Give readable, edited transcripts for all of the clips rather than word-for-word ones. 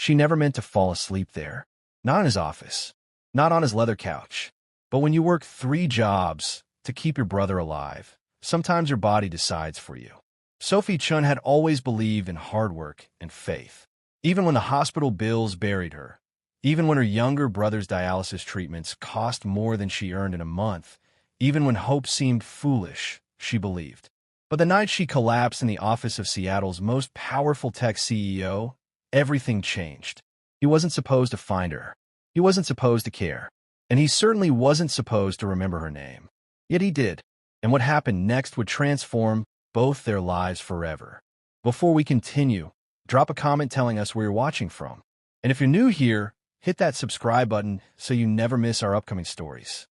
She never meant to fall asleep there. Not in his office, not on his leather couch. But when you work 3 jobs to keep your brother alive, sometimes your body decides for you. Sophie Chun had always believed in hard work and faith. Even when the hospital bills buried her, even when her younger brother's dialysis treatments cost more than she earned in a month, even when hope seemed foolish, she believed. But the night she collapsed in the office of Seattle's most powerful tech CEO, everything changed. He wasn't supposed to find her. He wasn't supposed to care. And he certainly wasn't supposed to remember her name. Yet he did. And what happened next would transform both their lives forever. Before we continue, drop a comment telling us where you're watching from. And if you're new here, hit that subscribe button so you never miss our upcoming stories.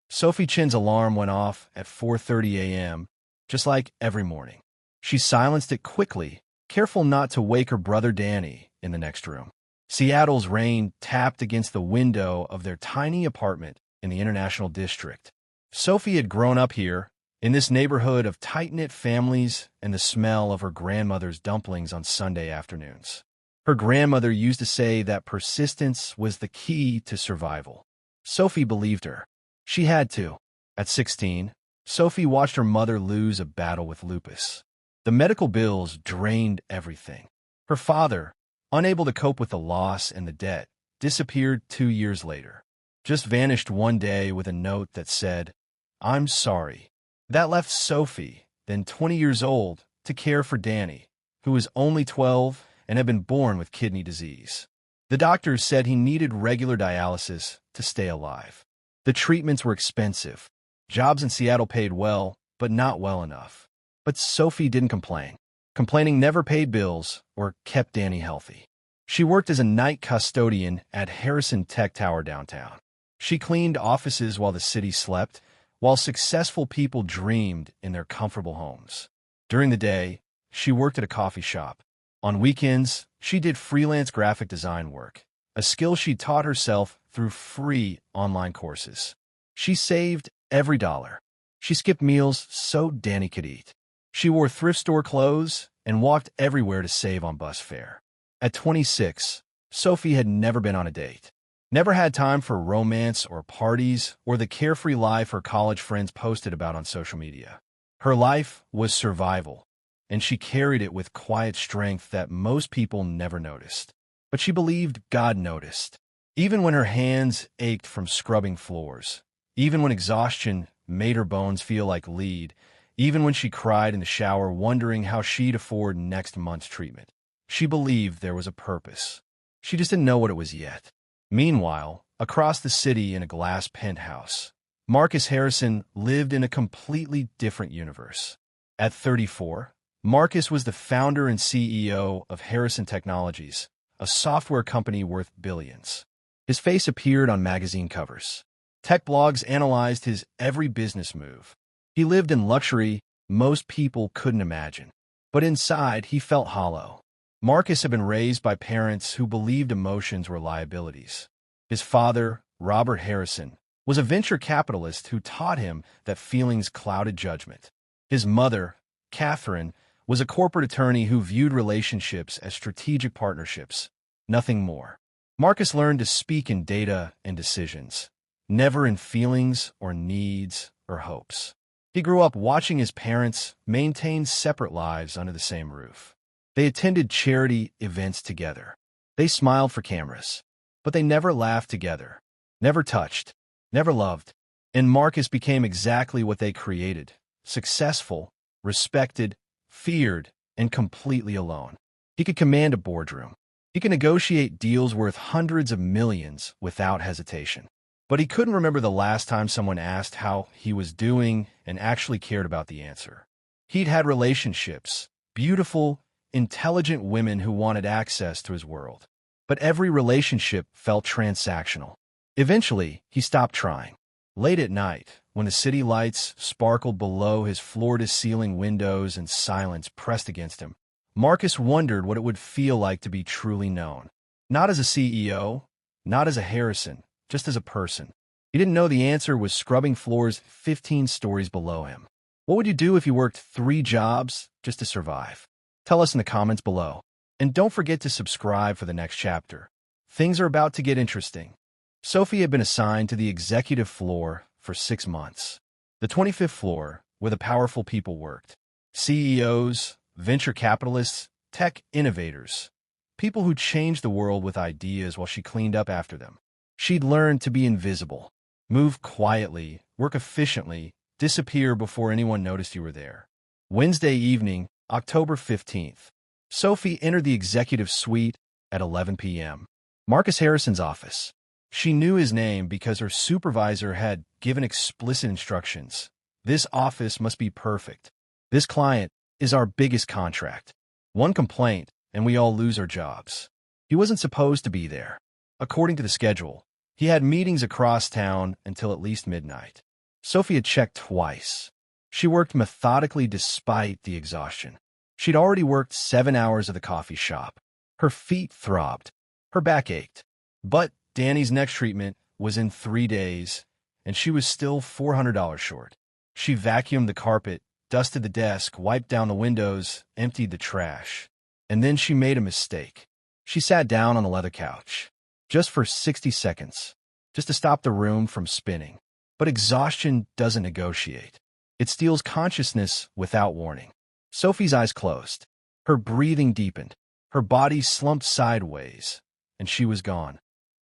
Sophie Chin's alarm went off at 4:30 a.m., just like every morning. She silenced it quickly, careful not to wake her brother Danny in the next room. Seattle's rain tapped against the window of their tiny apartment in the International District. Sophie had grown up here, in this neighborhood of tight-knit families and the smell of her grandmother's dumplings on Sunday afternoons. Her grandmother used to say that persistence was the key to survival. Sophie believed her. She had to. At 16, Sophie watched her mother lose a battle with lupus. The medical bills drained everything. Her father, unable to cope with the loss and the debt, disappeared 2 years later. Just vanished one day with a note that said, "I'm sorry." That left Sophie, then 20 years old, to care for Danny, who was only 12 and had been born with kidney disease. The doctors said he needed regular dialysis to stay alive. The treatments were expensive. Jobs in Seattle paid well, but not well enough. But Sophie didn't complain. Complaining never paid bills or kept Danny healthy. She worked as a night custodian at Harrison Tech Tower downtown. She cleaned offices while the city slept, while successful people dreamed in their comfortable homes. During the day, she worked at a coffee shop. On weekends, she did freelance graphic design work, a skill she taught herself through free online courses. She saved every dollar. She skipped meals so Danny could eat. She wore thrift store clothes and walked everywhere to save on bus fare. At 26, Sophie had never been on a date. Never had time for romance or parties or the carefree life her college friends posted about on social media. Her life was survival, and she carried it with quiet strength that most people never noticed. But she believed God noticed. Even when her hands ached from scrubbing floors, even when exhaustion made her bones feel like lead, even when she cried in the shower wondering how she'd afford next month's treatment, she believed there was a purpose. She just didn't know what it was yet. Meanwhile, across the city in a glass penthouse, Marcus Harrison lived in a completely different universe. At 34, Marcus was the founder and CEO of Harrison Technologies, a software company worth billions. His face appeared on magazine covers. Tech blogs analyzed his every business move. He lived in luxury most people couldn't imagine. But inside, he felt hollow. Marcus had been raised by parents who believed emotions were liabilities. His father, Robert Harrison, was a venture capitalist who taught him that feelings clouded judgment. His mother, Catherine, was a corporate attorney who viewed relationships as strategic partnerships, nothing more. Marcus learned to speak in data and decisions, never in feelings or needs or hopes. He grew up watching his parents maintain separate lives under the same roof. They attended charity events together. They smiled for cameras, but they never laughed together, never touched, never loved. And Marcus became exactly what they created: successful, respected, feared, and completely alone. He could command a boardroom. He could negotiate deals worth hundreds of millions without hesitation. But he couldn't remember the last time someone asked how he was doing and actually cared about the answer. He'd had relationships, beautiful, intelligent women who wanted access to his world. But every relationship felt transactional. Eventually, he stopped trying. Late at night, when the city lights sparkled below his floor-to-ceiling windows and silence pressed against him, Marcus wondered what it would feel like to be truly known. Not as a CEO, not as a Harrison, just as a person. He didn't know the answer was scrubbing floors 15 stories below him. What would you do if you worked 3 jobs just to survive? Tell us in the comments below. And don't forget to subscribe for the next chapter. Things are about to get interesting. Sophie had been assigned to the executive floor for 6 months. The 25th floor, where the powerful people worked. CEOs, venture capitalists, tech innovators. People who changed the world with ideas while she cleaned up after them. She'd learned to be invisible. Move quietly, work efficiently, disappear before anyone noticed you were there. Wednesday evening, October 15th. Sophie entered the executive suite at 11 p.m. Marcus Harrison's office. She knew his name because her supervisor had given explicit instructions. This office must be perfect. This client is our biggest contract. One complaint, and we all lose our jobs. He wasn't supposed to be there. According to the schedule, he had meetings across town until at least midnight. Sophie had checked twice. She worked methodically despite the exhaustion. She'd already worked 7 hours at the coffee shop. Her feet throbbed. Her back ached. But Danny's next treatment was in 3 days, and she was still $400 short. She vacuumed the carpet, dusted the desk, wiped down the windows, emptied the trash. And then she made a mistake. She sat down on the leather couch. Just for 60 seconds. Just to stop the room from spinning. But exhaustion doesn't negotiate. It steals consciousness without warning. Sophie's eyes closed. Her breathing deepened. Her body slumped sideways. And she was gone.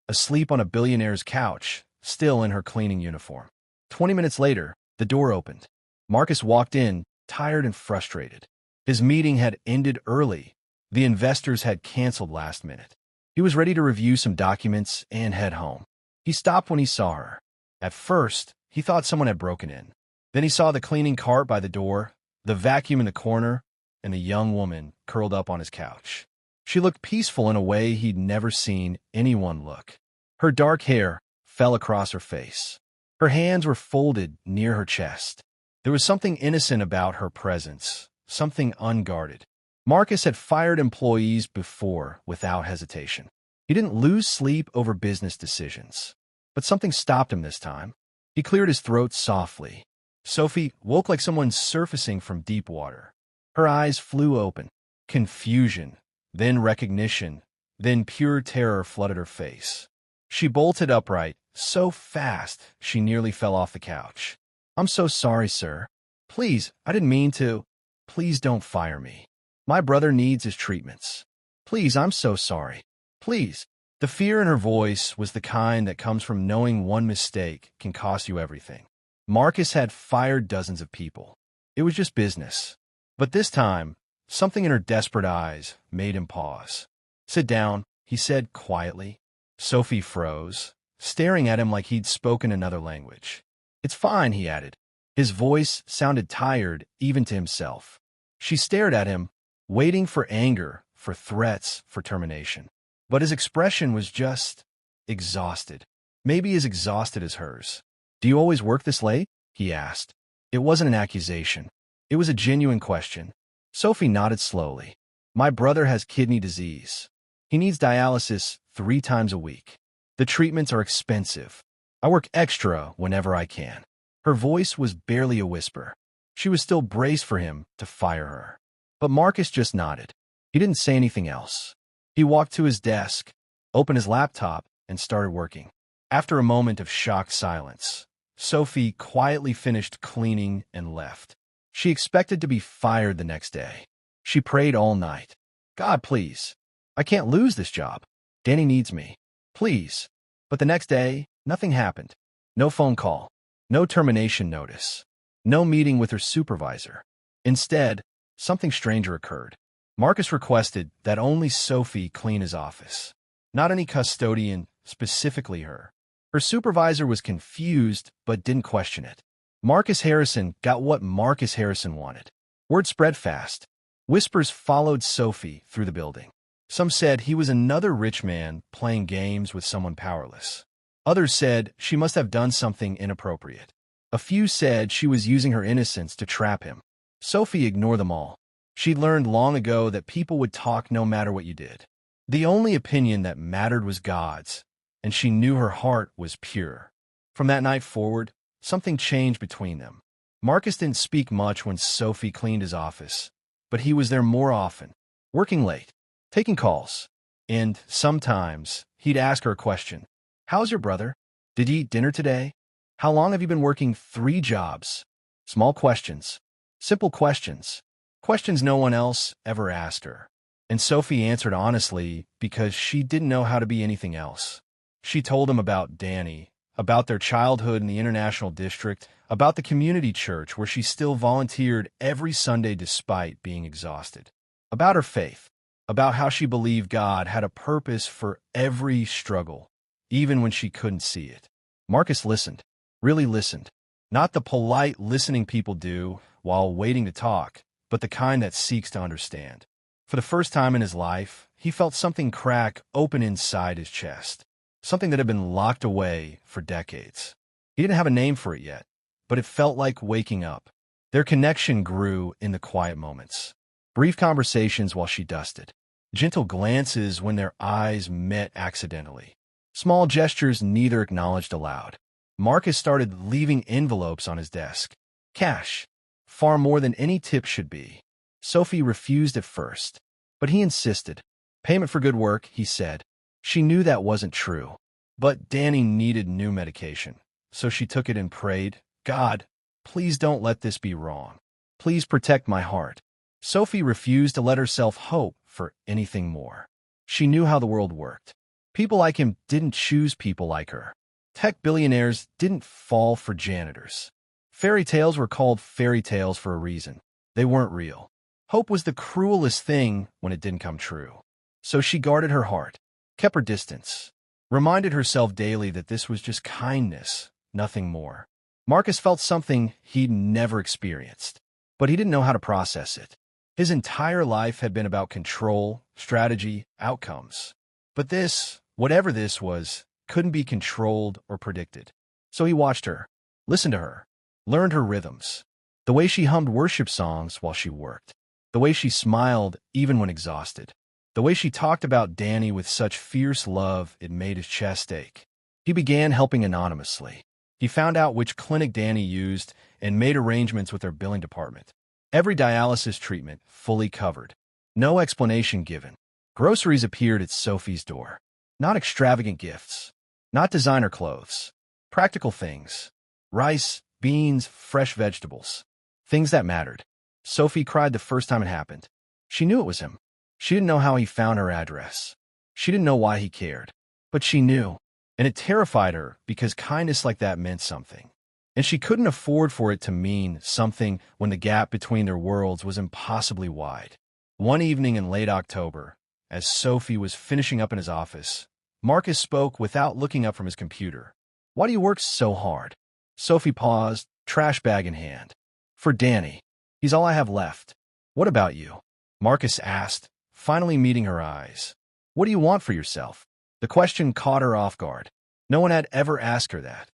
Asleep on a billionaire's couch, still in her cleaning uniform. 20 minutes later, the door opened. Marcus walked in, tired and frustrated. His meeting had ended early. The investors had canceled last minute. He was ready to review some documents and head home. He stopped when he saw her. At first, he thought someone had broken in. Then he saw the cleaning cart by the door, the vacuum in the corner, and the young woman curled up on his couch. She looked peaceful in a way he'd never seen anyone look. Her dark hair fell across her face. Her hands were folded near her chest. There was something innocent about her presence, something unguarded. Marcus had fired employees before without hesitation. He didn't lose sleep over business decisions. But something stopped him this time. He cleared his throat softly. Sophie woke like someone surfacing from deep water. Her eyes flew open. Confusion, then recognition, then pure terror flooded her face. She bolted upright, so fast she nearly fell off the couch. "I'm so sorry, sir. Please, I didn't mean to. Please don't fire me. My brother needs his treatments. Please, I'm so sorry. Please." The fear in her voice was the kind that comes from knowing one mistake can cost you everything. Marcus had fired dozens of people. It was just business. But this time, something in her desperate eyes made him pause. "Sit down," he said quietly. Sophie froze, staring at him like he'd spoken another language. "It's fine," he added. His voice sounded tired, even to himself. She stared at him, waiting for anger, for threats, for termination. But his expression was just exhausted. Maybe as exhausted as hers. "Do you always work this late?" he asked. It wasn't an accusation. It was a genuine question. Sophie nodded slowly. "My brother has kidney disease. He needs dialysis 3 times a week. The treatments are expensive. I work extra whenever I can." Her voice was barely a whisper. She was still braced for him to fire her. But Marcus just nodded. He didn't say anything else. He walked to his desk, opened his laptop, and started working. After a moment of shocked silence, Sophie quietly finished cleaning and left. She expected to be fired the next day. She prayed all night. "God, please. I can't lose this job. Danny needs me. Please." But the next day, nothing happened. No phone call. No termination notice. No meeting with her supervisor. Instead, something stranger occurred. Marcus requested that only Sophie clean his office. Not any custodian, specifically her. Her supervisor was confused, but didn't question it. Marcus Harrison got what Marcus Harrison wanted. Word spread fast. Whispers followed Sophie through the building. Some said he was another rich man playing games with someone powerless. Others said she must have done something inappropriate. A few said she was using her innocence to trap him. Sophie ignored them all. She'd learned long ago that people would talk no matter what you did. The only opinion that mattered was God's, and she knew her heart was pure. From that night forward, something changed between them. Marcus didn't speak much when Sophie cleaned his office, but he was there more often, working late, taking calls. And sometimes he'd ask her a question. How's your brother? Did you eat dinner today? How long have you been working 3 jobs? Small questions. Simple questions. Questions no one else ever asked her. And Sophie answered honestly because she didn't know how to be anything else. She told him about Danny, about their childhood in the International District, about the community church where she still volunteered every Sunday despite being exhausted, about her faith, about how she believed God had a purpose for every struggle, even when she couldn't see it. Marcus listened, really listened. Not the polite listening people do while waiting to talk, but the kind that seeks to understand. For the first time in his life, he felt something crack open inside his chest, something that had been locked away for decades. He didn't have a name for it yet, but it felt like waking up. Their connection grew in the quiet moments. Brief conversations while she dusted. Gentle glances when their eyes met accidentally. Small gestures neither acknowledged aloud. Marcus started leaving envelopes on his desk. Cash. Far more than any tip should be. Sophie refused at first, but he insisted. Payment for good work, he said. She knew that wasn't true. But Danny needed new medication, so she took it and prayed, God, please don't let this be wrong. Please protect my heart. Sophie refused to let herself hope for anything more. She knew how the world worked. People like him didn't choose people like her. Tech billionaires didn't fall for janitors. Fairy tales were called fairy tales for a reason. They weren't real. Hope was the cruelest thing when it didn't come true. So she guarded her heart, kept her distance, reminded herself daily that this was just kindness, nothing more. Marcus felt something he'd never experienced, but he didn't know how to process it. His entire life had been about control, strategy, outcomes. But this, whatever this was, couldn't be controlled or predicted. So he watched her, listened to her, learned her rhythms, the way she hummed worship songs while she worked, the way she smiled even when exhausted, the way she talked about Danny with such fierce love it made his chest ache. He began helping anonymously. He found out which clinic Danny used and made arrangements with their billing department. Every dialysis treatment fully covered. No explanation given. Groceries appeared at Sophie's door. Not extravagant gifts. Not designer clothes. Practical things. Rice, beans, fresh vegetables. Things that mattered. Sophie cried the first time it happened. She knew it was him. She didn't know how he found her address. She didn't know why he cared. But she knew. And it terrified her because kindness like that meant something. And she couldn't afford for it to mean something when the gap between their worlds was impossibly wide. One evening in late October, as Sophie was finishing up in his office, Marcus spoke without looking up from his computer. Why do you work so hard? Sophie paused, trash bag in hand. For Danny. He's all I have left. What about you? Marcus asked, finally meeting her eyes. What do you want for yourself? The question caught her off guard. No one had ever asked her that.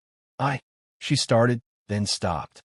She started, then stopped.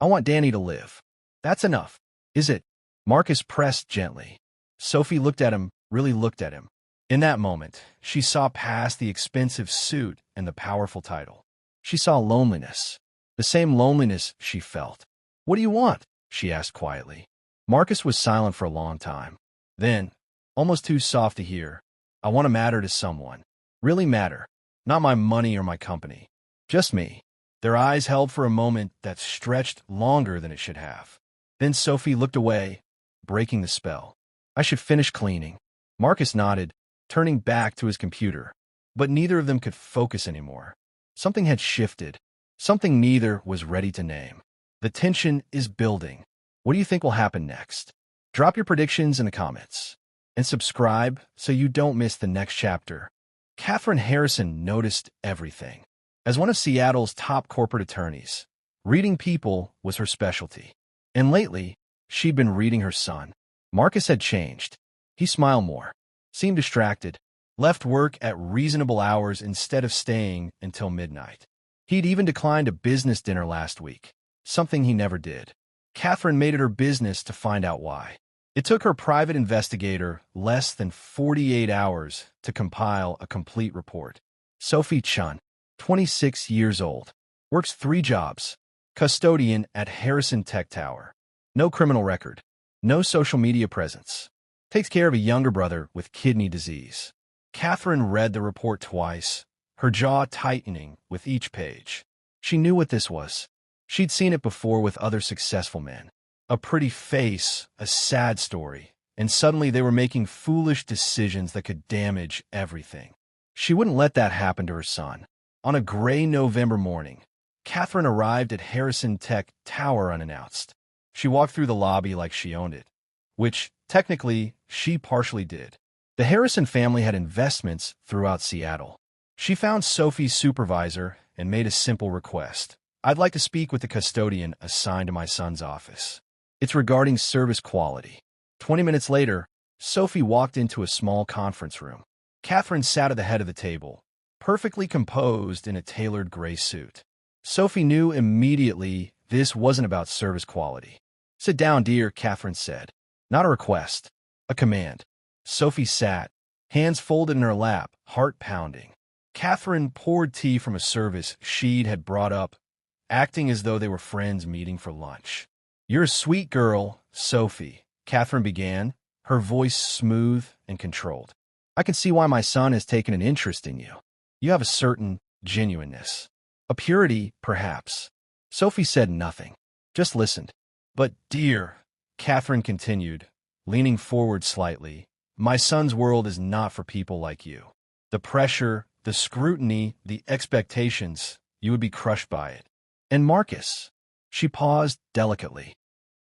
I want Danny to live. That's enough. Is it? Marcus pressed gently. Sophie looked at him, really looked at him. In that moment, she saw past the expensive suit and the powerful title. She saw loneliness. The same loneliness she felt. What do you want? She asked quietly. Marcus was silent for a long time. Then, almost too soft to hear, I want to matter to someone. Really matter. Not my money or my company. Just me. Their eyes held for a moment that stretched longer than it should have. Then Sophie looked away, breaking the spell. I should finish cleaning. Marcus nodded, turning back to his computer. But neither of them could focus anymore. Something had shifted. Something neither was ready to name. The tension is building. What do you think will happen next? Drop your predictions in the comments. And subscribe so you don't miss the next chapter. Catherine Harrison noticed everything. As one of Seattle's top corporate attorneys, reading people was her specialty. And lately, she'd been reading her son. Marcus had changed. He smiled more, seemed distracted, left work at reasonable hours instead of staying until midnight. He'd even declined a business dinner last week, something he never did. Catherine made it her business to find out why. It took her private investigator less than 48 hours to compile a complete report. Sophie Chun, 26 years old, works 3 jobs, custodian at Harrison Tech Tower. No criminal record, no social media presence, Takes care of a younger brother with kidney disease. Catherine read the report twice, her jaw tightening with each page. She knew what this was. She'd seen it before with other successful men. A pretty face, a sad story, and suddenly they were making foolish decisions that could damage everything. She wouldn't let that happen to her son. On a gray November morning, Catherine arrived at Harrison Tech Tower unannounced. She walked through the lobby like she owned it, which, technically, she partially did. The Harrison family had investments throughout Seattle. She found Sophie's supervisor and made a simple request. I'd like to speak with the custodian assigned to my son's office. It's regarding service quality. 20 minutes later, Sophie walked into a small conference room. Catherine sat at the head of the table, perfectly composed in a tailored gray suit. Sophie knew immediately this wasn't about service quality. Sit down, dear, Catherine said. Not a request, a command. Sophie sat, hands folded in her lap, heart pounding. Catherine poured tea from a service she'd had brought up, acting as though they were friends meeting for lunch. You're a sweet girl, Sophie, Catherine began, her voice smooth and controlled. I can see why my son has taken an interest in you. You have a certain genuineness. A purity, perhaps. Sophie said nothing, just listened. But, dear, Catherine continued, leaning forward slightly, my son's world is not for people like you. The pressure, the scrutiny, the expectations, you would be crushed by it. And Marcus, she paused delicately.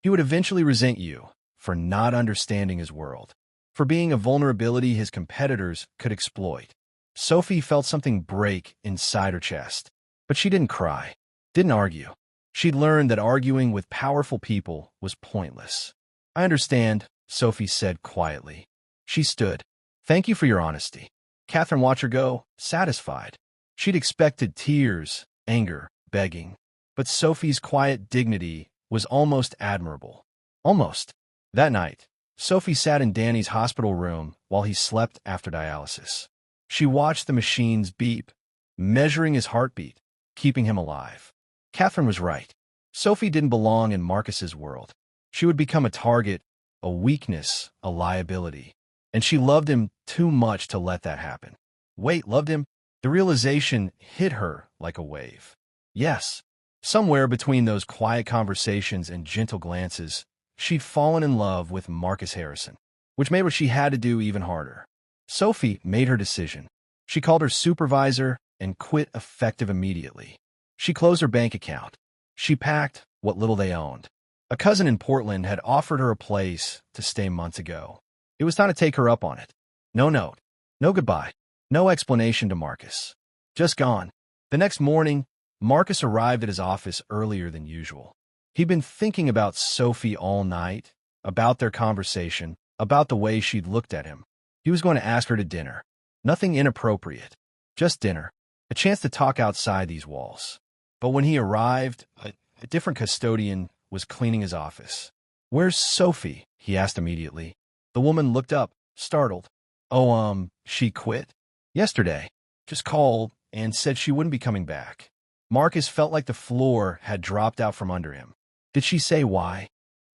He would eventually resent you for not understanding his world, for being a vulnerability his competitors could exploit. Sophie felt something break inside her chest, but she didn't cry, didn't argue. She'd learned that arguing with powerful people was pointless. I understand, Sophie said quietly. She stood. Thank you for your honesty. Catherine watched her go, satisfied. She'd expected tears, anger, begging. But Sophie's quiet dignity was almost admirable. Almost. That night, Sophie sat in Danny's hospital room while he slept after dialysis. She watched the machines beep, measuring his heartbeat, keeping him alive. Catherine was right. Sophie didn't belong in Marcus's world. She would become a target, a weakness, a liability. And she loved him too much to let that happen. Wait, loved him? The realization hit her like a wave. Yes, somewhere between those quiet conversations and gentle glances, she'd fallen in love with Marcus Harrison, which made what she had to do even harder. Sophie made her decision. She called her supervisor and quit effective immediately. She closed her bank account. She packed what little they owned. A cousin in Portland had offered her a place to stay months ago. It was time to take her up on it. No note, no goodbye, no explanation to Marcus. Just gone. The next morning, Marcus arrived at his office earlier than usual. He'd been thinking about Sophie all night, about their conversation, about the way she'd looked at him. He was going to ask her to dinner. Nothing inappropriate, just dinner. A chance to talk outside these walls. But when he arrived, a different custodian was cleaning his office. Where's Sophie? He asked immediately. The woman looked up, startled. Oh, she quit? Yesterday. Just called and said she wouldn't be coming back. Marcus felt like the floor had dropped out from under him. Did she say why?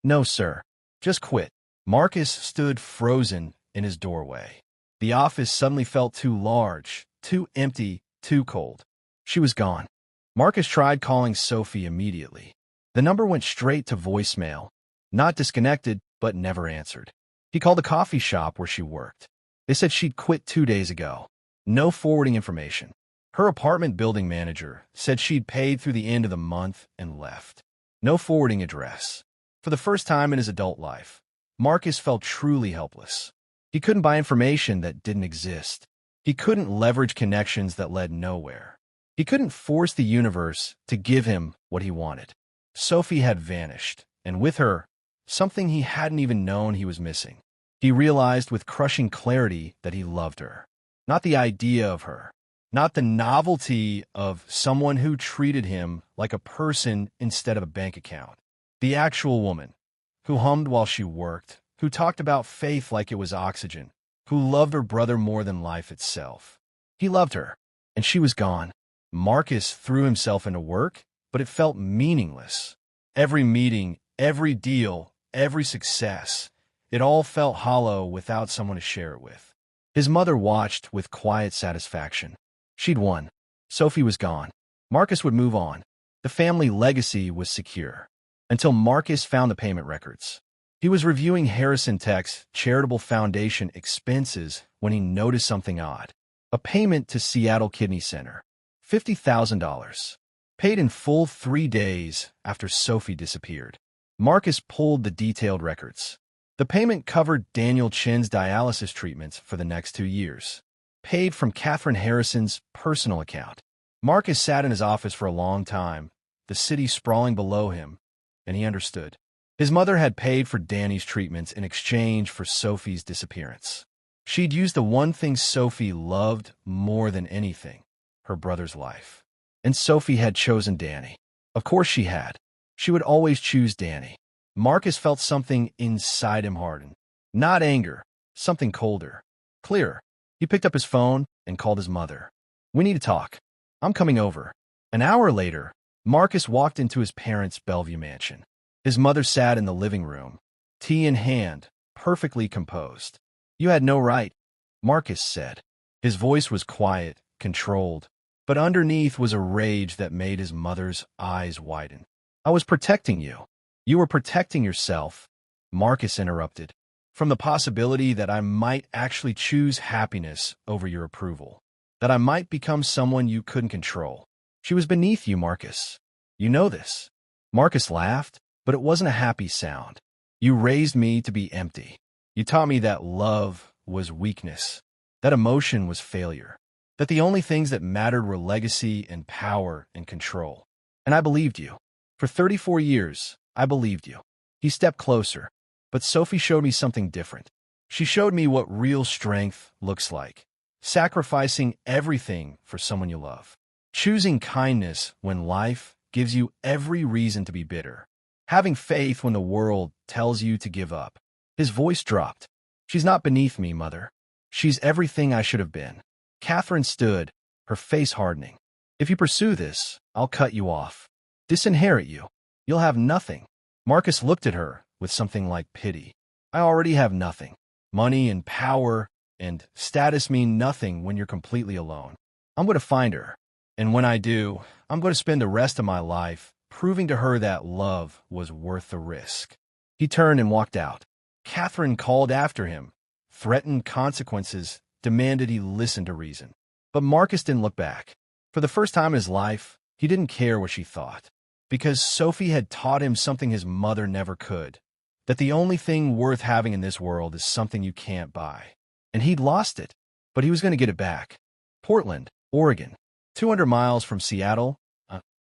No, sir. Just quit. Marcus stood frozen in his doorway. The office suddenly felt too large, too empty, too cold. She was gone. Marcus tried calling Sophie immediately. The number went straight to voicemail. Not disconnected, but never answered. He called a coffee shop where she worked. They said she'd quit 2 days ago. No forwarding information. Her apartment building manager said she'd paid through the end of the month and left. No forwarding address. For the first time in his adult life, Marcus felt truly helpless. He couldn't buy information that didn't exist. He couldn't leverage connections that led nowhere. He couldn't force the universe to give him what he wanted. Sophie had vanished, and with her, something he hadn't even known he was missing. He realized with crushing clarity that he loved her. Not the idea of her. Not the novelty of someone who treated him like a person instead of a bank account. The actual woman, who hummed while she worked, who talked about faith like it was oxygen, who loved her brother more than life itself. He loved her, and she was gone. Marcus threw himself into work, but it felt meaningless. Every meeting, every deal, every success, It all felt hollow without someone to share it with. His mother watched with quiet satisfaction. She'd won. Sophie was gone. Marcus would move on. The family legacy was secure. Until Marcus found the payment records. He was reviewing Harrison Tech's charitable foundation expenses when he noticed something odd. A payment to Seattle Kidney Center. $50,000. Paid in full 3 days after Sophie disappeared. Marcus pulled the detailed records. The payment covered Daniel Chin's dialysis treatments for the next 2 years. Paid from Catherine Harrison's personal account. Marcus sat in his office for a long time, the city sprawling below him, and he understood. His mother had paid for Danny's treatments in exchange for Sophie's disappearance. She'd used the one thing Sophie loved more than anything, her brother's life. And Sophie had chosen Danny. Of course she had. She would always choose Danny. Marcus felt something inside him harden. Not anger, something colder, clearer. He picked up his phone and called his mother. "We need to talk. I'm coming over." An hour later, Marcus walked into his parents' Bellevue mansion. His mother sat in the living room, tea in hand, perfectly composed. "You had no right," Marcus said. His voice was quiet, controlled, but underneath was a rage that made his mother's eyes widen. "I was protecting you. You were protecting yourself," Marcus interrupted, "from the possibility that I might actually choose happiness over your approval, that I might become someone you couldn't control. She was beneath you, Marcus. You know this." Marcus laughed, but it wasn't a happy sound. "You raised me to be empty. You taught me that love was weakness, that emotion was failure, that the only things that mattered were legacy and power and control. And I believed you. For 34 years, I believed you." He stepped closer, but Sophie showed me something different. She showed me what real strength looks like. Sacrificing everything for someone you love. Choosing kindness when life gives you every reason to be bitter. Having faith when the world tells you to give up. His voice dropped. "She's not beneath me, Mother. She's everything I should have been." Catherine stood, her face hardening. "If you pursue this, I'll cut you off. Disinherit you. You'll have nothing." Marcus looked at her with something like pity. "I already have nothing. Money and power and status mean nothing when you're completely alone. I'm going to find her. And when I do, I'm going to spend the rest of my life proving to her that love was worth the risk." He turned and walked out. Catherine called after him, threatened consequences, demanded he listen to reason. But Marcus didn't look back. For the first time in his life, he didn't care what she thought. Because Sophie had taught him something his mother never could. That the only thing worth having in this world is something you can't buy. And he'd lost it, but he was going to get it back. Portland, Oregon, 200 miles from Seattle,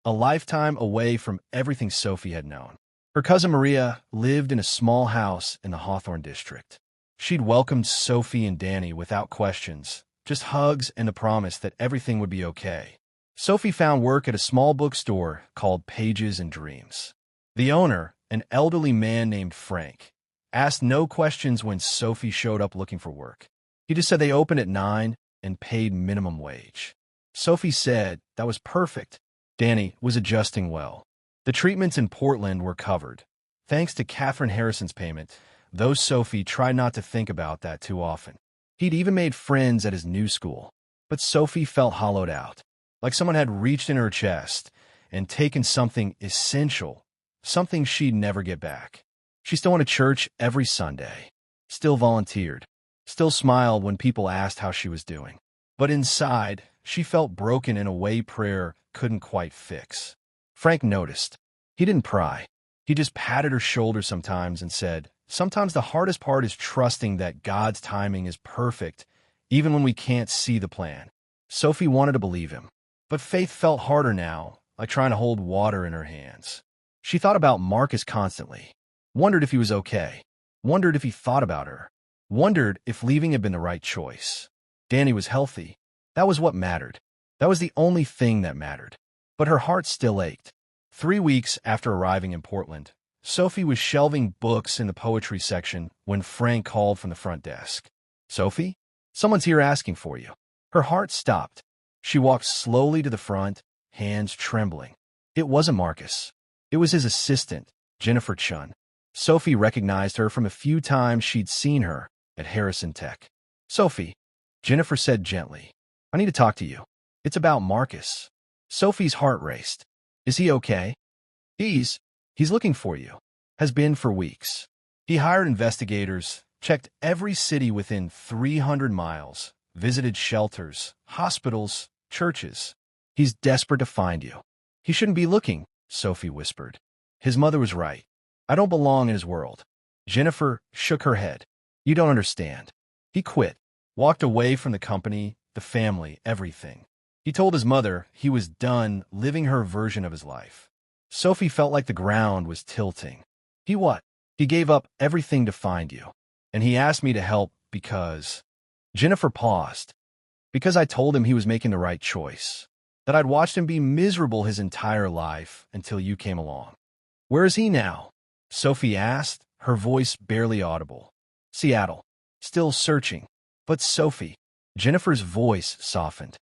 a lifetime away from everything Sophie had known. Her cousin Maria lived in a small house in the Hawthorne district. She'd welcomed Sophie and Danny without questions, just hugs and the promise that everything would be okay. Sophie found work at a small bookstore called Pages and Dreams. The owner, an elderly man named Frank, asked no questions when Sophie showed up looking for work. He just said they opened at 9 and paid minimum wage. Sophie said that was perfect. Danny was adjusting well. The treatments in Portland were covered. Thanks to Catherine Harrison's payment, though Sophie tried not to think about that too often. He'd even made friends at his new school. But Sophie felt hollowed out, like someone had reached in her chest and taken something essential, something she'd never get back. She still went to church every Sunday, still volunteered, still smiled when people asked how she was doing. But inside, she felt broken in a way prayer couldn't quite fix. Frank noticed. He didn't pry. He just patted her shoulder sometimes and said, "Sometimes the hardest part is trusting that God's timing is perfect, even when we can't see the plan." Sophie wanted to believe him, but faith felt harder now, like trying to hold water in her hands. She thought about Marcus constantly, wondered if he was okay, wondered if he thought about her, wondered if leaving had been the right choice. Danny was healthy. That was what mattered. That was the only thing that mattered. But her heart still ached. 3 weeks after arriving in Portland, Sophie was shelving books in the poetry section when Frank called from the front desk. "Sophie, someone's here asking for you." Her heart stopped. She walked slowly to the front, hands trembling. It wasn't Marcus. It was his assistant, Jennifer Chun. Sophie recognized her from a few times she'd seen her at Harrison Tech. Sophie, Jennifer said gently, I need to talk to you. It's about Marcus. Sophie's heart raced. Is he okay? He's looking for you. Has been for weeks. He hired investigators, checked every city within 300 miles, visited shelters, hospitals, churches. He's desperate to find you. He shouldn't be looking, Sophie whispered. His mother was right. I don't belong in his world. Jennifer shook her head. You don't understand. He quit, walked away from the company, the family, everything. He told his mother he was done living her version of his life. Sophie felt like the ground was tilting. He what? He gave up everything to find you. And he asked me to help because... Jennifer paused. Because I told him he was making the right choice. That I'd watched him be miserable his entire life until you came along. Where is he now? Sophie asked, her voice barely audible. Seattle. Still searching. But Sophie, Jennifer's voice softened.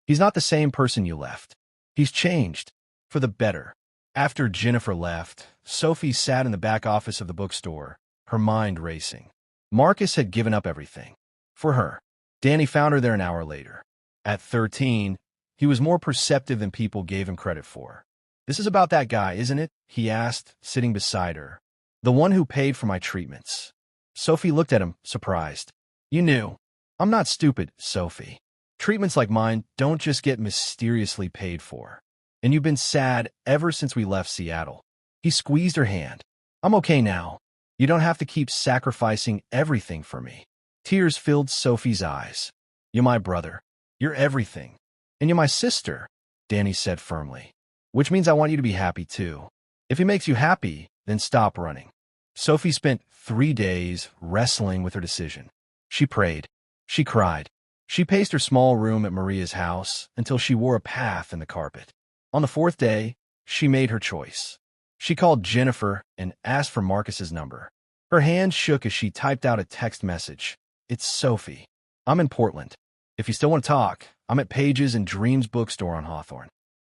He's not the same person you left. He's changed. For the better. After Jennifer left, Sophie sat in the back office of the bookstore, her mind racing. Marcus had given up everything. For her. Danny found her there an hour later. At 13, he was more perceptive than people gave him credit for. This is about that guy, isn't it? He asked, sitting beside her. The one who paid for my treatments. Sophie looked at him, surprised. You knew. I'm not stupid, Sophie. Treatments like mine don't just get mysteriously paid for. And you've been sad ever since we left Seattle. He squeezed her hand. I'm okay now. You don't have to keep sacrificing everything for me. Tears filled Sophie's eyes. You're my brother. You're everything. And you're my sister, Danny said firmly. Which means I want you to be happy too. If he makes you happy, then stop running. Sophie spent 3 days wrestling with her decision. She prayed. She cried. She paced her small room at Maria's house until she wore a path in the carpet. On the 4th day, she made her choice. She called Jennifer and asked for Marcus's number. Her hand shook as she typed out a text message. It's Sophie. I'm in Portland. If you still want to talk, I'm at Pages and Dreams bookstore on Hawthorne.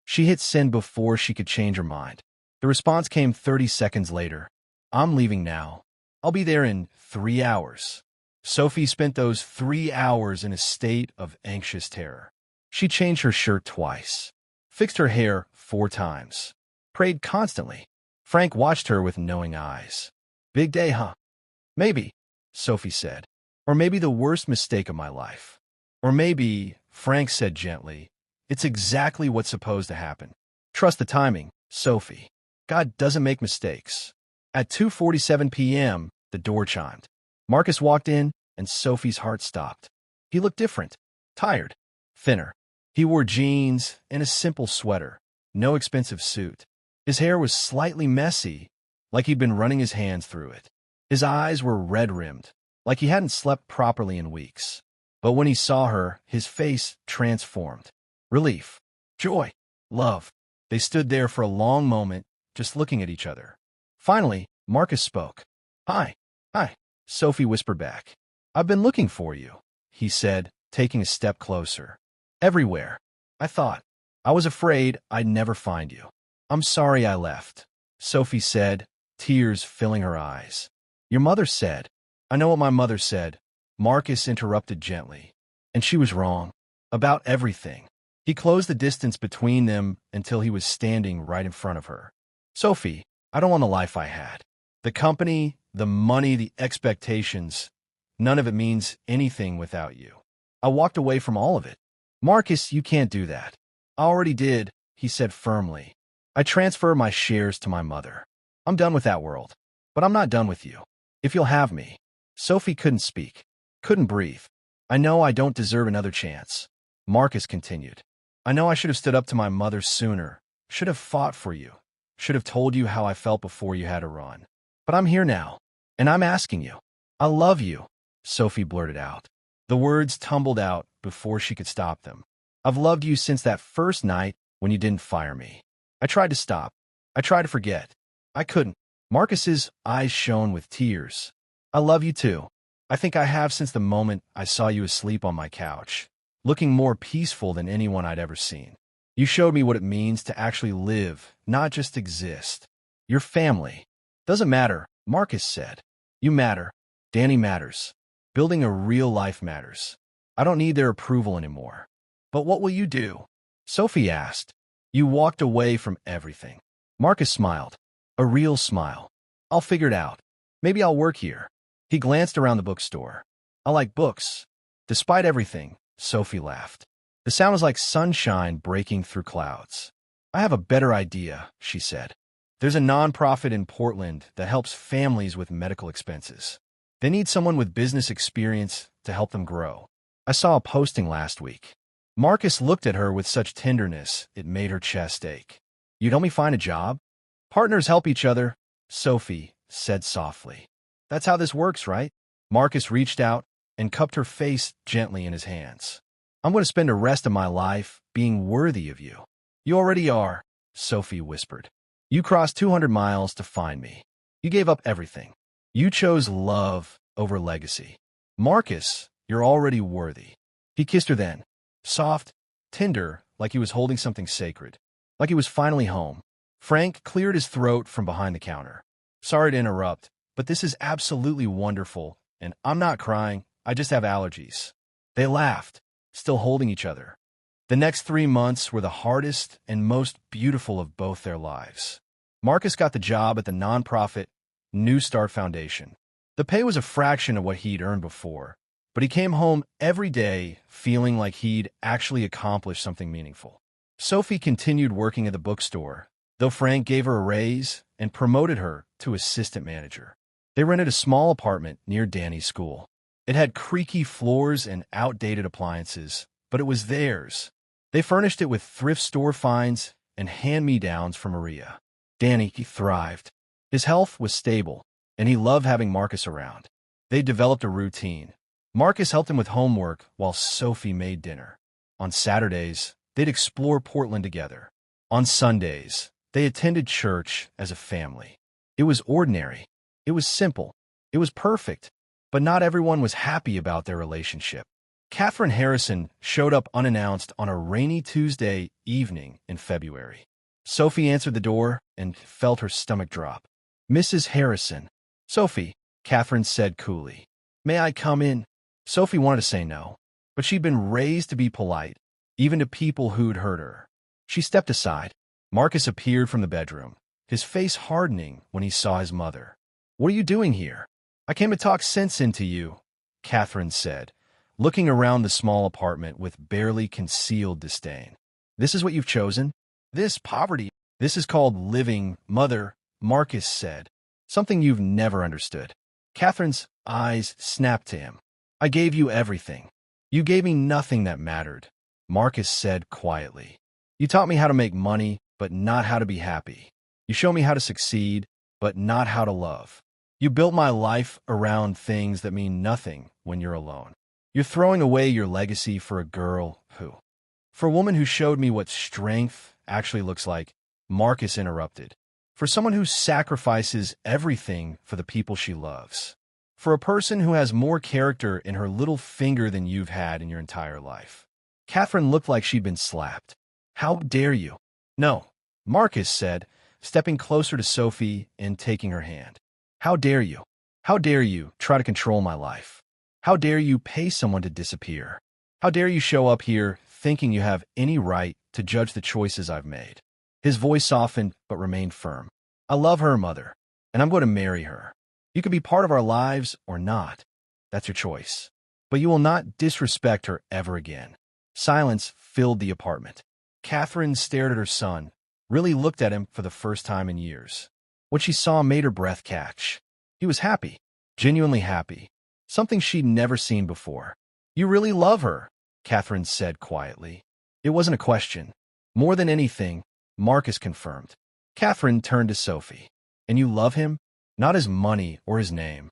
She hit send before she could change her mind. The response came 30 seconds later. I'm leaving now. I'll be there in 3 hours. Sophie spent those 3 hours in a state of anxious terror. She changed her shirt twice, fixed her hair 4 times, prayed constantly. Frank watched her with knowing eyes. Big day, huh? Maybe, Sophie said. Or maybe the worst mistake of my life. Or maybe, Frank said gently, it's exactly what's supposed to happen. Trust the timing, Sophie. God doesn't make mistakes. At 2:47 p.m., the door chimed. Marcus walked in, and Sophie's heart stopped. He looked different, tired, thinner. He wore jeans and a simple sweater, no expensive suit. His hair was slightly messy, like he'd been running his hands through it. His eyes were red-rimmed, like he hadn't slept properly in weeks. But when he saw her, his face transformed. Relief, joy, love. They stood there for a long moment, just looking at each other. Finally, Marcus spoke. Hi, Sophie whispered back. I've been looking for you, he said, taking a step closer. Everywhere. I thought. I was afraid I'd never find you. I'm sorry I left, Sophie said, tears filling her eyes. Your mother said. I know what my mother said, Marcus interrupted gently. And she was wrong. About everything. He closed the distance between them until he was standing right in front of her. Sophie, I don't want the life I had. The company, the money, the expectations, none of it means anything without you. I walked away from all of it. Marcus, you can't do that. I already did, he said firmly. I transfer my shares to my mother. I'm done with that world. But I'm not done with you. If you'll have me. Sophie couldn't speak, couldn't breathe. I know I don't deserve another chance. Marcus continued. I know I should have stood up to my mother sooner, should have fought for you, should have told you how I felt before you had to run. But I'm here now, and I'm asking you. I love you, Sophie blurted out. The words tumbled out before she could stop them. I've loved you since that first night when you didn't fire me. I tried to stop. I tried to forget. I couldn't. Marcus's eyes shone with tears. I love you too. I think I have since the moment I saw you asleep on my couch, looking more peaceful than anyone I'd ever seen. You showed me what it means to actually live, not just exist. Your family. Doesn't matter Marcus said. You matter. Danny matters. Building a real life matters. I don't need their approval anymore. But what will you do? Sophie asked. You walked away from everything. Marcus smiled. A real smile. I'll figure it out. Maybe I'll work here. He glanced around the bookstore. I like books. Despite everything, Sophie laughed. The sound was like sunshine breaking through clouds. I have a better idea, she said. There's a nonprofit in Portland that helps families with medical expenses. They need someone with business experience to help them grow. I saw a posting last week. Marcus looked at her with such tenderness it made her chest ache. You'd help me find a job? Partners help each other, Sophie said softly. That's how this works, right? Marcus reached out and cupped her face gently in his hands. I'm going to spend the rest of my life being worthy of you. You already are, Sophie whispered. You crossed 200 miles to find me. You gave up everything. You chose love over legacy. Marcus, you're already worthy. He kissed her then, soft, tender, like he was holding something sacred, like he was finally home. Frank cleared his throat from behind the counter. Sorry to interrupt, but this is absolutely wonderful, and I'm not crying, I just have allergies. They laughed, still holding each other. The next 3 months were the hardest and most beautiful of both their lives. Marcus got the job at the nonprofit New Start Foundation. The pay was a fraction of what he'd earned before, but he came home every day feeling like he'd actually accomplished something meaningful. Sophie continued working at the bookstore, though Frank gave her a raise and promoted her to assistant manager. They rented a small apartment near Danny's school. It had creaky floors and outdated appliances, but it was theirs. They furnished it with thrift store finds and hand-me-downs from Maria. Danny thrived. His health was stable, and he loved having Marcus around. They developed a routine. Marcus helped him with homework while Sophie made dinner. On Saturdays, they'd explore Portland together. On Sundays, they attended church as a family. It was ordinary. It was simple. It was perfect. But not everyone was happy about their relationship. Catherine Harrison showed up unannounced on a rainy Tuesday evening in February. Sophie answered the door and felt her stomach drop. Mrs. Harrison. Sophie, Catherine said coolly. May I come in? Sophie wanted to say no, but she'd been raised to be polite, even to people who'd hurt her. She stepped aside. Marcus appeared from the bedroom, his face hardening when he saw his mother. What are you doing here? I came to talk sense into you, Catherine said, looking around the small apartment with barely concealed disdain. This is what you've chosen? This poverty. This is called living, mother, Marcus said. Something you've never understood. Catherine's eyes snapped to him. I gave you everything. You gave me nothing that mattered, Marcus said quietly. You taught me how to make money, but not how to be happy. You showed me how to succeed, but not how to love. You built my life around things that mean nothing when you're alone. You're throwing away your legacy for a girl who... For a woman who showed me what strength actually looks like, Marcus interrupted. For someone who sacrifices everything for the people she loves. For a person who has more character in her little finger than you've had in your entire life. Catherine looked like she'd been slapped. How dare you? No, Marcus said, stepping closer to Sophie and taking her hand. How dare you? How dare you try to control my life? How dare you pay someone to disappear? How dare you show up here thinking you have any right to judge the choices I've made? His voice softened but remained firm. I love her, mother, and I'm going to marry her. You can be part of our lives or not. That's your choice. But you will not disrespect her ever again. Silence filled the apartment. Catherine stared at her son, really looked at him for the first time in years. What she saw made her breath catch. He was happy, genuinely happy, something she'd never seen before. You really love her, Catherine said quietly. It wasn't a question. More than anything, Marcus confirmed. Catherine turned to Sophie. And you love him? Not his money or his name.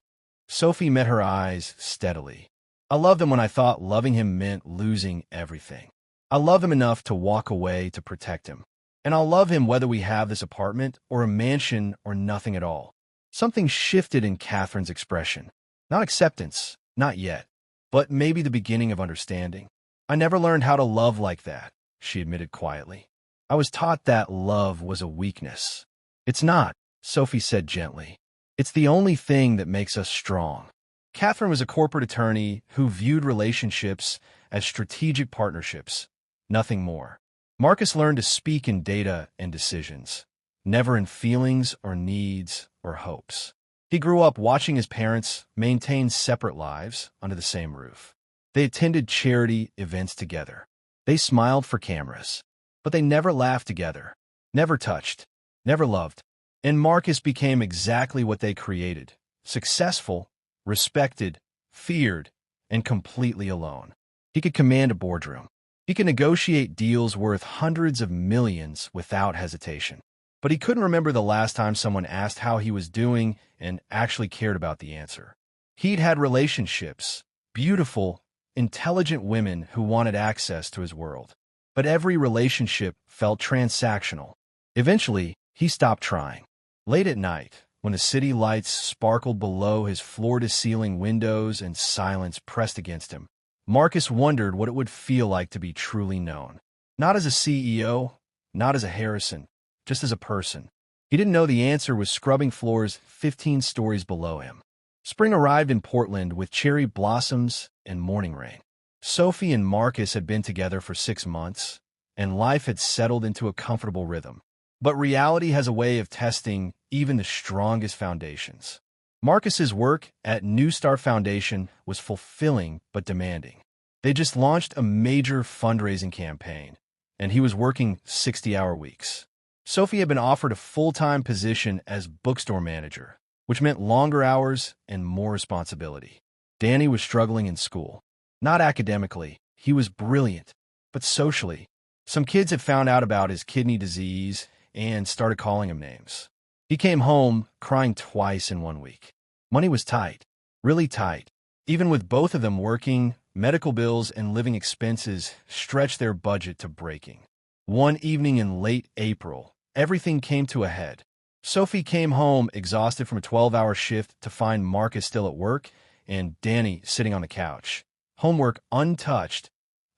Sophie met her eyes steadily. I loved him when I thought loving him meant losing everything. I love him enough to walk away to protect him. And I'll love him whether we have this apartment or a mansion or nothing at all. Something shifted in Catherine's expression. Not acceptance, not yet, but maybe the beginning of understanding. I never learned how to love like that, she admitted quietly. I was taught that love was a weakness. It's not, Sophie said gently. It's the only thing that makes us strong. Catherine was a corporate attorney who viewed relationships as strategic partnerships, nothing more. Marcus learned to speak in data and decisions, never in feelings or needs or hopes. He grew up watching his parents maintain separate lives under the same roof. They attended charity events together. They smiled for cameras, but they never laughed together, never touched, never loved. And Marcus became exactly what they created: successful, respected, feared, and completely alone. He could command a boardroom. He could negotiate deals worth hundreds of millions without hesitation. But he couldn't remember the last time someone asked how he was doing and actually cared about the answer. He'd had relationships, beautiful, intelligent women who wanted access to his world. But every relationship felt transactional. Eventually, he stopped trying. Late at night, when the city lights sparkled below his floor-to-ceiling windows and silence pressed against him, Marcus wondered what it would feel like to be truly known. Not as a CEO, not as a Harrison, just as a person. He didn't know the answer was scrubbing floors 15 stories below him. Spring arrived in Portland with cherry blossoms and morning rain. Sophie and Marcus had been together for 6 months, and life had settled into a comfortable rhythm. But reality has a way of testing even the strongest foundations. Marcus's work at New Star Foundation was fulfilling but demanding. They just launched a major fundraising campaign, and he was working 60-hour weeks. Sophie had been offered a full-time position as bookstore manager, which meant longer hours and more responsibility. Danny was struggling in school. Not academically, he was brilliant, but socially. Some kids had found out about his kidney disease and started calling him names. He came home crying twice in 1 week. Money was tight, really tight. Even with both of them working, medical bills and living expenses stretched their budget to breaking. One evening in late April, everything came to a head. Sophie came home exhausted from a 12-hour shift to find Marcus still at work and Danny sitting on the couch, homework untouched,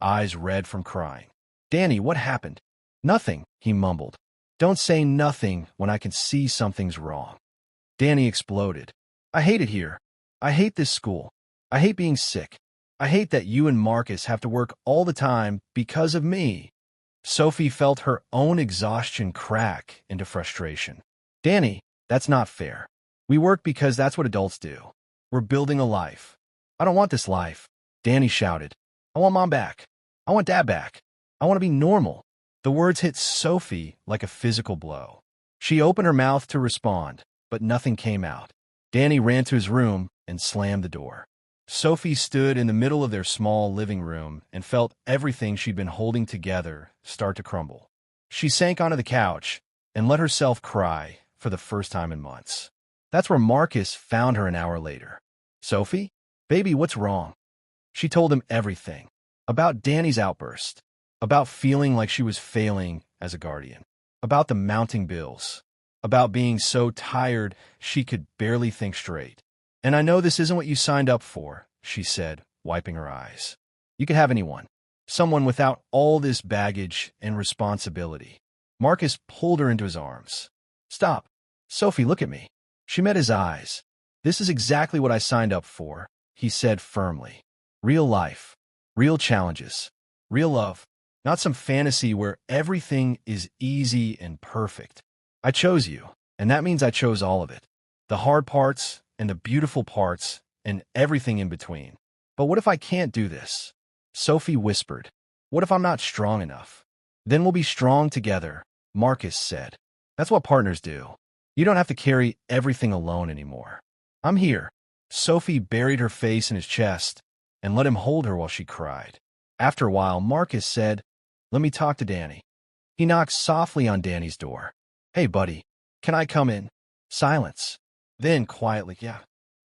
eyes red from crying. "Danny, what happened?" "Nothing," he mumbled. "Don't say nothing when I can see something's wrong." Danny exploded. "I hate it here. I hate this school. I hate being sick. I hate that you and Marcus have to work all the time because of me." Sophie felt her own exhaustion crack into frustration. "Danny, that's not fair. We work because that's what adults do. We're building a life." "I don't want this life," Danny shouted. "I want Mom back. I want Dad back. I want to be normal." The words hit Sophie like a physical blow. She opened her mouth to respond, but nothing came out. Danny ran to his room and slammed the door. Sophie stood in the middle of their small living room and felt everything she'd been holding together start to crumble. She sank onto the couch and let herself cry for the first time in months. That's where Marcus found her an hour later. "Sophie? Baby, what's wrong?" She told him everything. About Danny's outburst. About feeling like she was failing as a guardian. About the mounting bills. About being so tired she could barely think straight. "And I know this isn't what you signed up for," she said, wiping her eyes. "You could have anyone. Someone without all this baggage and responsibility." Marcus pulled her into his arms. "Stop. Sophie, look at me." She met his eyes. "This is exactly what I signed up for," he said firmly. "Real life. Real challenges. Real love. Not some fantasy where everything is easy and perfect. I chose you, and that means I chose all of it. The hard parts and the beautiful parts and everything in between. But what if I can't do this?" Sophie whispered. "What if I'm not strong enough?" "Then we'll be strong together," Marcus said. "That's what partners do. You don't have to carry everything alone anymore. I'm here." Sophie buried her face in his chest and let him hold her while she cried. After a while, Marcus said, "Let me talk to Danny." He knocked softly on Danny's door. "Hey, buddy, can I come in?" Silence. Then, quietly, "Yeah."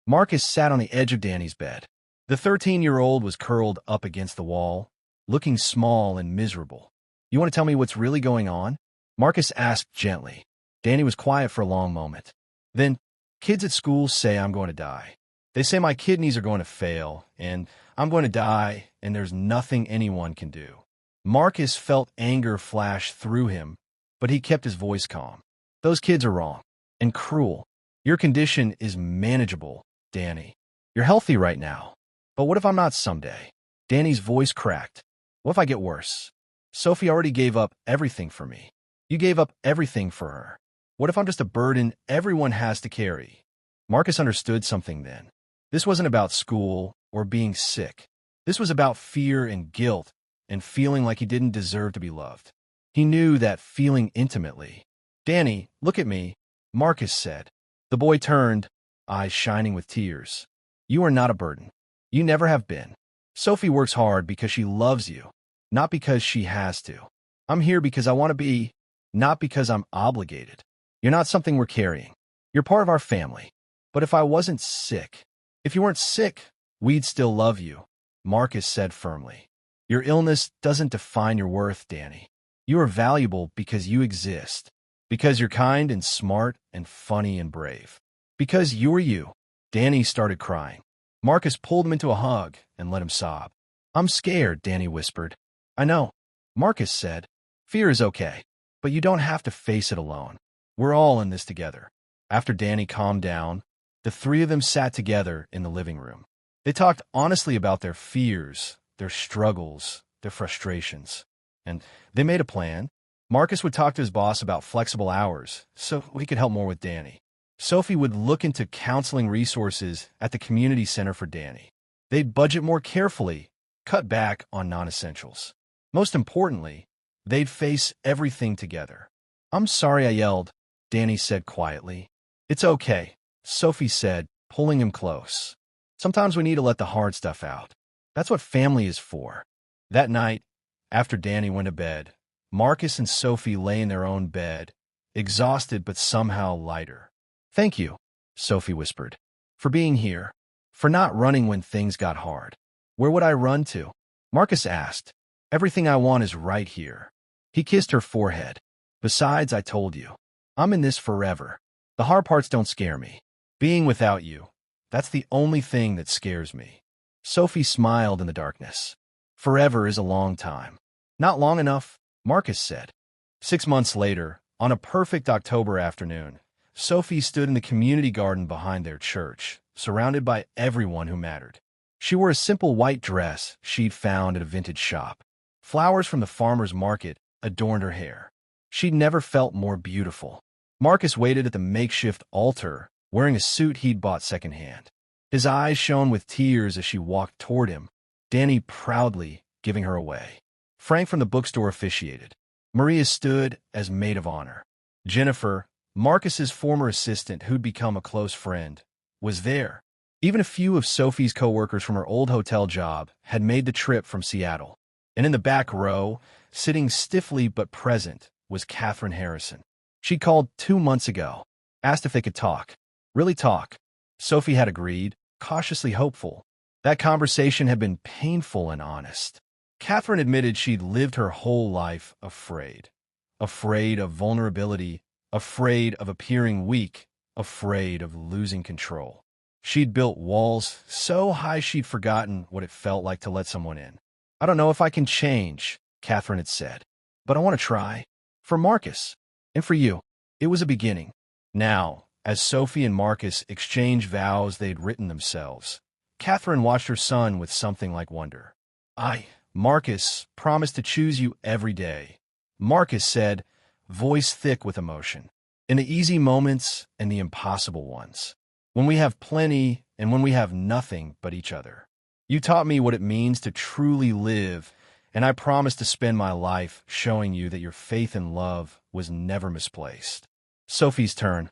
Marcus sat on the edge of Danny's bed. The 13-year-old was curled up against the wall, looking small and miserable. "You want to tell me what's really going on?" Marcus asked gently. Danny was quiet for a long moment. Then, "Kids at school say I'm going to die. They say my kidneys are going to fail, and I'm going to die, and there's nothing anyone can do." Marcus felt anger flash through him, but he kept his voice calm. "Those kids are wrong and cruel. Your condition is manageable, Danny. You're healthy right now. But what if I'm not someday? Danny's voice cracked. What if I get worse? Sophie already gave up everything for me. You gave up everything for her. What if I'm just a burden everyone has to carry? Marcus understood something then. This wasn't about school or being sick. This was about fear and guilt and feeling like he didn't deserve to be loved. He knew that feeling intimately. Danny, look at me, Marcus said. The boy turned, eyes shining with tears. You are not a burden. You never have been. Sophie works hard because she loves you, not because she has to. I'm here because I want to be, not because I'm obligated. You're not something we're carrying. You're part of our family. But if I wasn't sick, if you weren't sick, we'd still love you, Marcus said firmly. Your illness doesn't define your worth, Danny. You are valuable because you exist, because you're kind and smart and funny and brave. Because you're you. Danny started crying. Marcus pulled him into a hug and let him sob. I'm scared, Danny whispered. I know, Marcus said. Fear is okay, but you don't have to face it alone. We're all in this together. After Danny calmed down, the three of them sat together in the living room. They talked honestly about their fears, their struggles, their frustrations. And they made a plan. Marcus would talk to his boss about flexible hours so he could help more with Danny. Sophie would look into counseling resources at the community center for Danny. They'd budget more carefully, cut back on non-essentials. Most importantly, they'd face everything together. I'm sorry I yelled, Danny said quietly. It's okay, Sophie said, pulling him close. Sometimes we need to let the hard stuff out. That's what family is for. That night, after Danny went to bed, Marcus and Sophie lay in their own bed, exhausted but somehow lighter. Thank you, Sophie whispered, for being here, for not running when things got hard. Where would I run to? Marcus asked. Everything I want is right here. He kissed her forehead. Besides, I told you, I'm in this forever. The hard parts don't scare me. Being without you, that's the only thing that scares me. Sophie smiled in the darkness. Forever is a long time. Not long enough, Marcus said. 6 months later, on a perfect October afternoon, Sophie stood in the community garden behind their church, surrounded by everyone who mattered. She wore a simple white dress she'd found at a vintage shop. Flowers from the farmer's market adorned her hair. She'd never felt more beautiful. Marcus waited at the makeshift altar, wearing a suit he'd bought secondhand. His eyes shone with tears as she walked toward him, Danny proudly giving her away. Frank from the bookstore officiated. Maria stood as maid of honor. Jennifer, Marcus's former assistant who'd become a close friend, was there. Even a few of Sophie's co-workers from her old hotel job had made the trip from Seattle. And in the back row, sitting stiffly but present, was Catherine Harrison. She called 2 months ago, asked if they could talk. Really talk. Sophie had agreed, cautiously hopeful. That conversation had been painful and honest. Catherine admitted she'd lived her whole life afraid. Afraid of vulnerability, afraid of appearing weak, afraid of losing control. She'd built walls so high she'd forgotten what it felt like to let someone in. I don't know if I can change, Catherine had said, but I want to try. For Marcus, and for you. It was a beginning. Now, as Sophie and Marcus exchanged vows they'd written themselves, Catherine watched her son with something like wonder. Marcus, promised to choose you every day, Marcus said, voice thick with emotion. In the easy moments and the impossible ones. When we have plenty and when we have nothing but each other. You taught me what it means to truly live, and I promise to spend my life showing you that your faith and love was never misplaced. Sophie's turn.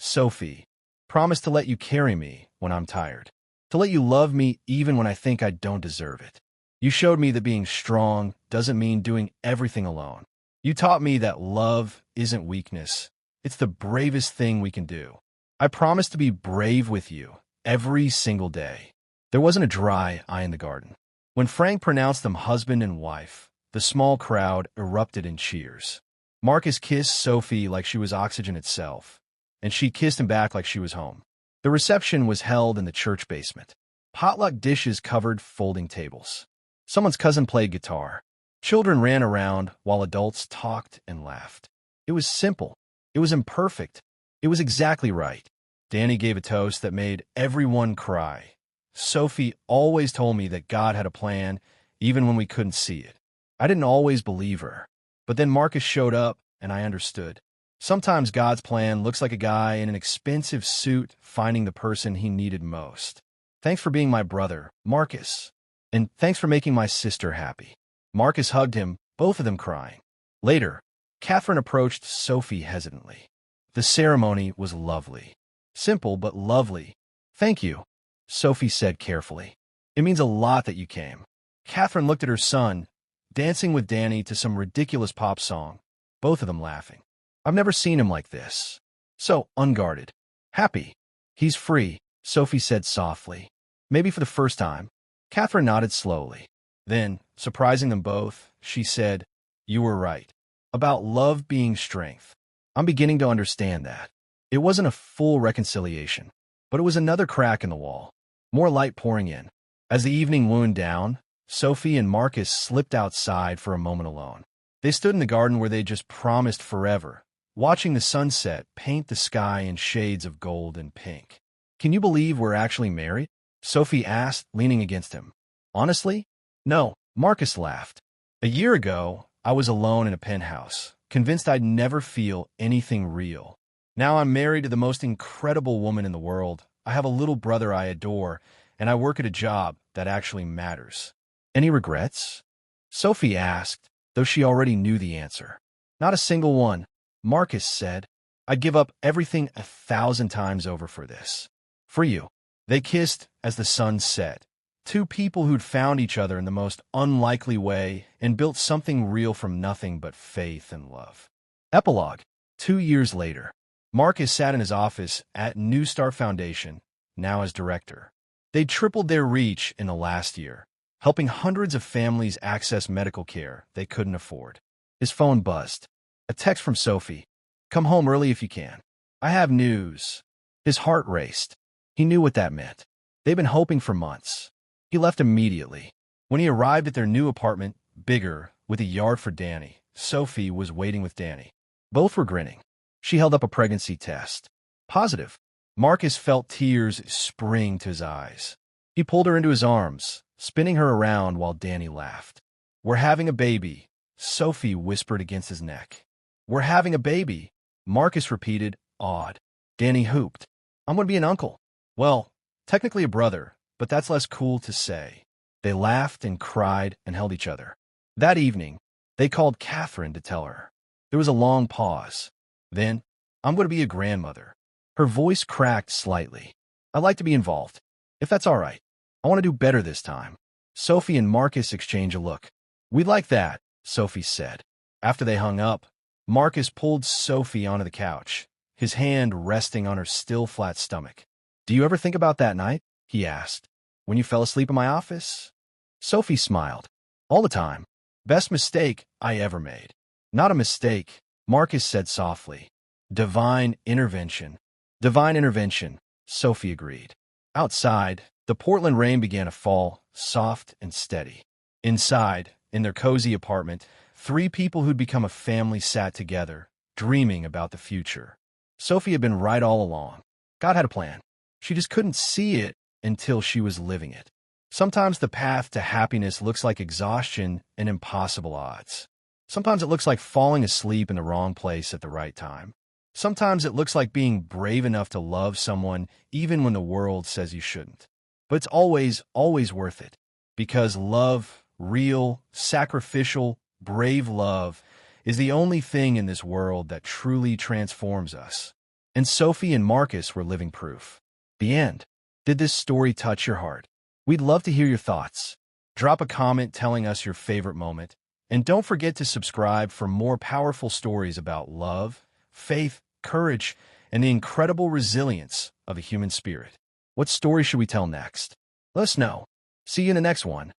Sophie, promise to let you carry me when I'm tired. To let you love me even when I think I don't deserve it. You showed me that being strong doesn't mean doing everything alone. You taught me that love isn't weakness. It's the bravest thing we can do. I promise to be brave with you every single day. There wasn't a dry eye in the garden. When Frank pronounced them husband and wife, the small crowd erupted in cheers. Marcus kissed Sophie like she was oxygen itself, and she kissed him back like she was home. The reception was held in the church basement. Potluck dishes covered folding tables. Someone's cousin played guitar. Children ran around while adults talked and laughed. It was simple. It was imperfect, It was exactly right. Danny gave a toast that made everyone cry. Sophie always told me that God had a plan, even when we couldn't see it. I didn't always believe her. But then Marcus showed up, and I understood. Sometimes God's plan looks like a guy in an expensive suit finding the person he needed most. Thanks for being my brother, Marcus. And thanks for making my sister happy. Marcus hugged him, both of them crying. Later, Catherine approached Sophie hesitantly. The ceremony was lovely. Simple, but lovely. Thank you, Sophie said carefully. It means a lot that you came. Catherine looked at her son, dancing with Danny to some ridiculous pop song, both of them laughing. I've never seen him like this. So unguarded. Happy. He's free, Sophie said softly. Maybe for the first time. Catherine nodded slowly. Then, surprising them both, she said, You were right. About love being strength. I'm beginning to understand that. It wasn't a full reconciliation, but it was another crack in the wall. More light pouring in. As the evening wound down, Sophie and Marcus slipped outside for a moment alone. They stood in the garden where they just promised forever, watching the sunset paint the sky in shades of gold and pink. Can you believe we're actually married? Sophie asked, leaning against him. Honestly? No, Marcus laughed. A year ago, I was alone in a penthouse, convinced I'd never feel anything real. Now I'm married to the most incredible woman in the world. I have a little brother I adore, and I work at a job that actually matters. Any regrets? Sophie asked, though she already knew the answer. Not a single one, Marcus said. I'd give up everything 1,000 times over for this. For you. They kissed as the sun set. Two people who'd found each other in the most unlikely way and built something real from nothing but faith and love. Epilogue. 2 years later, Marcus sat in his office at New Star Foundation, now as director. They'd tripled their reach in the last year, helping hundreds of families access medical care they couldn't afford. His phone buzzed. A text from Sophie. Come home early if you can. I have news. His heart raced. He knew what that meant. They'd been hoping for months. He left immediately. When he arrived at their new apartment, bigger, with a yard for Danny, Sophie was waiting with Danny. Both were grinning. She held up a pregnancy test. Positive. Marcus felt tears spring to his eyes. He pulled her into his arms, spinning her around while Danny laughed. We're having a baby, Sophie whispered against his neck. We're having a baby, Marcus repeated, awed. Danny hooped. I'm going to be an uncle. Well, technically a brother, but that's less cool to say. They laughed and cried and held each other. That evening, they called Catherine to tell her. There was a long pause. Then, I'm going to be a grandmother. Her voice cracked slightly. I'd like to be involved, if that's all right. I want to do better this time. Sophie and Marcus exchanged a look. We'd like that, Sophie said. After they hung up, Marcus pulled Sophie onto the couch, his hand resting on her still flat stomach. Do you ever think about that night? He asked. When you fell asleep in my office? Sophie smiled. All the time. Best mistake I ever made. Not a mistake, Marcus said softly. Divine intervention. Divine intervention, Sophie agreed. Outside, the Portland rain began to fall, soft and steady. Inside, in their cozy apartment, 3 people who'd become a family sat together, dreaming about the future. Sophie had been right all along. God had a plan. She just couldn't see it until she was living it. Sometimes the path to happiness looks like exhaustion and impossible odds. Sometimes it looks like falling asleep in the wrong place at the right time. Sometimes it looks like being brave enough to love someone even when the world says you shouldn't. But it's always, always worth it. Because love, real, sacrificial, brave love, is the only thing in this world that truly transforms us. And Sophie and Marcus were living proof. The end. Did this story touch your heart? We'd love to hear your thoughts. Drop a comment telling us your favorite moment. And don't forget to subscribe for more powerful stories about love, faith, courage, and the incredible resilience of the human spirit. What story should we tell next? Let us know. See you in the next one.